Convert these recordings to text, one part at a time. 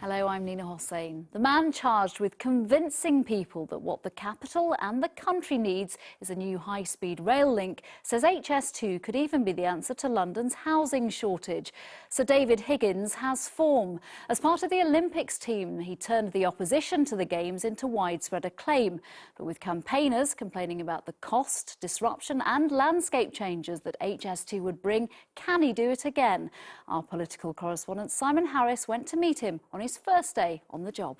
Hello, I'm Nina Hossain. The man charged with convincing people that what the capital and the country needs is a new high-speed rail link says HS2 could even be the answer to London's housing shortage. Sir David Higgins has form. As part of the Olympics team, he turned the opposition to the Games into widespread acclaim. But with campaigners complaining about the cost, disruption and landscape changes that HS2 would bring, can he do it again? Our political correspondent Simon Harris went to meet him on his first day on the job.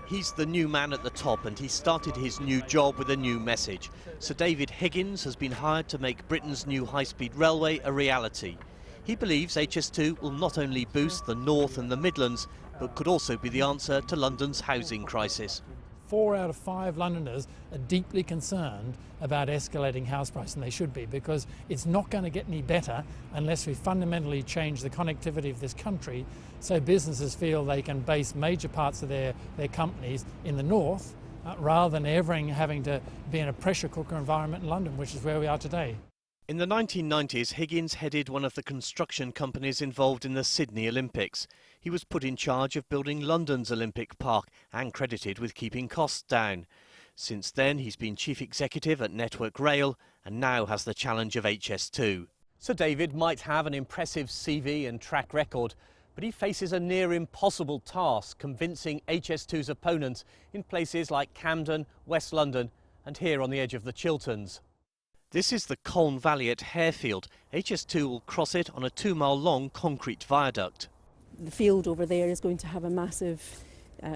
He's the new man at the top and he started his new job with a new message. Sir David Higgins has been hired to make Britain's new high-speed railway a reality. He believes HS2 will not only boost the North and the Midlands, but could also be the answer to London's housing crisis. 4 out of 5 Londoners are deeply concerned about escalating house prices, and they should be, because it's not going to get any better unless we fundamentally change the connectivity of this country so businesses feel they can base major parts of their companies in the north rather than ever having to be in a pressure cooker environment in London, which is where we are today. In the 1990s, Higgins headed one of the construction companies involved in the Sydney Olympics. He was put in charge of building London's Olympic Park and credited with keeping costs down. Since then, he's been chief executive at Network Rail and now has the challenge of HS2. Sir David might have an impressive CV and track record, but he faces a near impossible task convincing HS2's opponents in places like Camden, West London and here on the edge of the Chilterns. This is the Colne Valley at Harefield. HS2 will cross it on a 2-mile-long concrete viaduct. The field over there is going to have a massive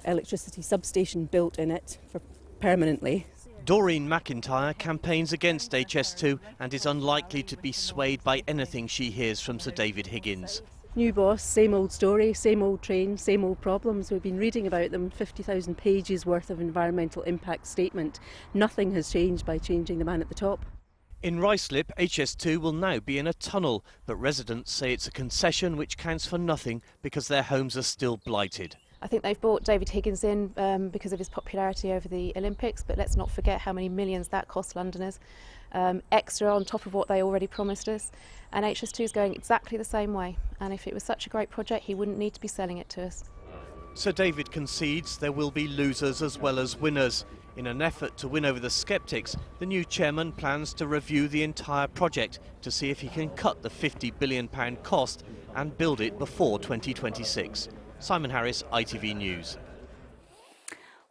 electricity substation built in it permanently. Doreen McIntyre campaigns against HS2 and is unlikely to be swayed by anything she hears from Sir David Higgins. New boss, same old story, same old train, same old problems. We've been reading about them, 50,000 pages worth of environmental impact statement. Nothing has changed by changing the man at the top. In Ruislip, HS2 will now be in a tunnel, but residents say it's a concession which counts for nothing because their homes are still blighted. I think they've brought David Higgins in because of his popularity over the Olympics, but let's not forget how many millions that cost Londoners, extra on top of what they already promised us. And HS2 is going exactly the same way, and if it was such a great project, he wouldn't need to be selling it to us. Sir David concedes there will be losers as well as winners. In an effort to win over the sceptics, the new chairman plans to review the entire project to see if he can cut the £50 billion cost and build it before 2026. Simon Harris, ITV News.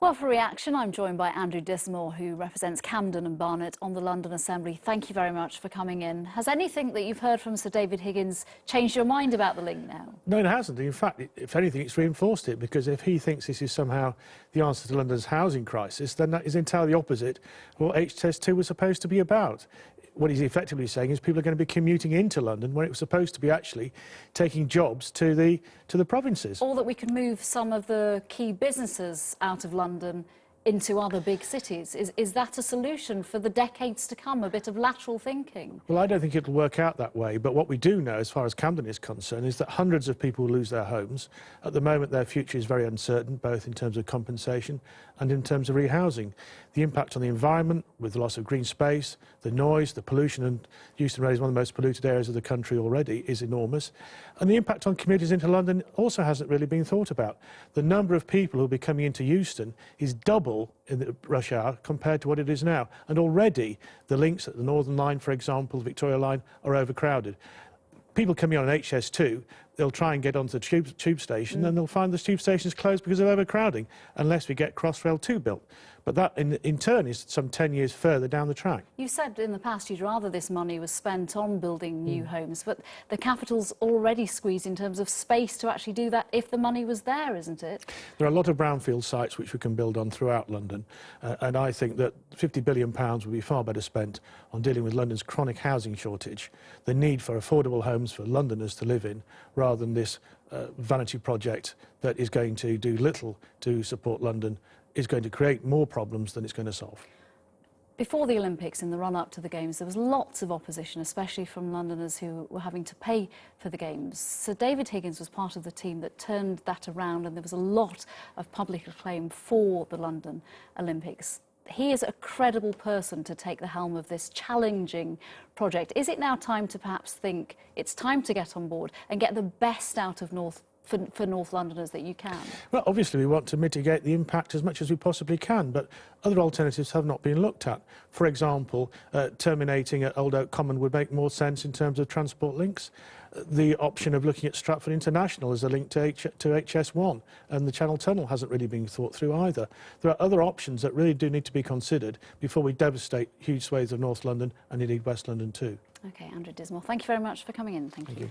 Well, for reaction, I'm joined by Andrew Dismore, who represents Camden and Barnet on the London Assembly. Thank you very much for coming in. Has anything that you've heard from Sir David Higgins changed your mind about the link now? No, it hasn't. In fact, if anything, it's reinforced it, because if he thinks this is somehow the answer to London's housing crisis, then that is entirely opposite what HS2 was supposed to be about. What he's effectively saying is people are going to be commuting into London when it was supposed to be actually taking jobs to the provinces. Or that we could move some of the key businesses out of London into other big cities. Is that a solution for the decades to come, a bit of lateral thinking? Well, I don't think it'll work out that way, but what we do know, as far as Camden is concerned, is that hundreds of people will lose their homes. At the moment, their future is very uncertain, both in terms of compensation and in terms of rehousing. The impact on the environment, with the loss of green space, the noise, the pollution, and Euston Road is one of the most polluted areas of the country already, is enormous. And the impact on commuters into London also hasn't really been thought about. The number of people who will be coming into Euston is double in the rush hour compared to what it is now. And already the links at the Northern Line, for example, the Victoria Line, are overcrowded. People coming on HS2, they'll try and get onto the tube station and they'll find the tube stations closed because of overcrowding, unless we get Crossrail 2 built. But that, in turn, is some 10 years further down the track. You said in the past you'd rather this money was spent on building new homes, but the capital's already squeezed in terms of space to actually do that if the money was there, isn't it? There are a lot of brownfield sites which we can build on throughout London, and I think that £50 billion would be far better spent on dealing with London's chronic housing shortage, the need for affordable homes for Londoners to live in, rather than this vanity project that is going to do little to support London, is going to create more problems than it's going to solve. Before the Olympics, in the run-up to the Games, there was lots of opposition, especially from Londoners who were having to pay for the Games. Sir David Higgins was part of the team that turned that around, and there was a lot of public acclaim for the London Olympics. He is a credible person to take the helm of this challenging project. Is it now time to perhaps think it's time to get on board and get the best out of North for North Londoners that you can? Well, obviously we want to mitigate the impact as much as we possibly can, but other alternatives have not been looked at. For example, terminating at Old Oak Common would make more sense in terms of transport links. The option of looking at Stratford International as a link to HS1, and the Channel Tunnel hasn't really been thought through either. There are other options that really do need to be considered before we devastate huge swathes of North London and indeed West London too. OK, Andrew Dismore, thank you very much for coming in. Thank you.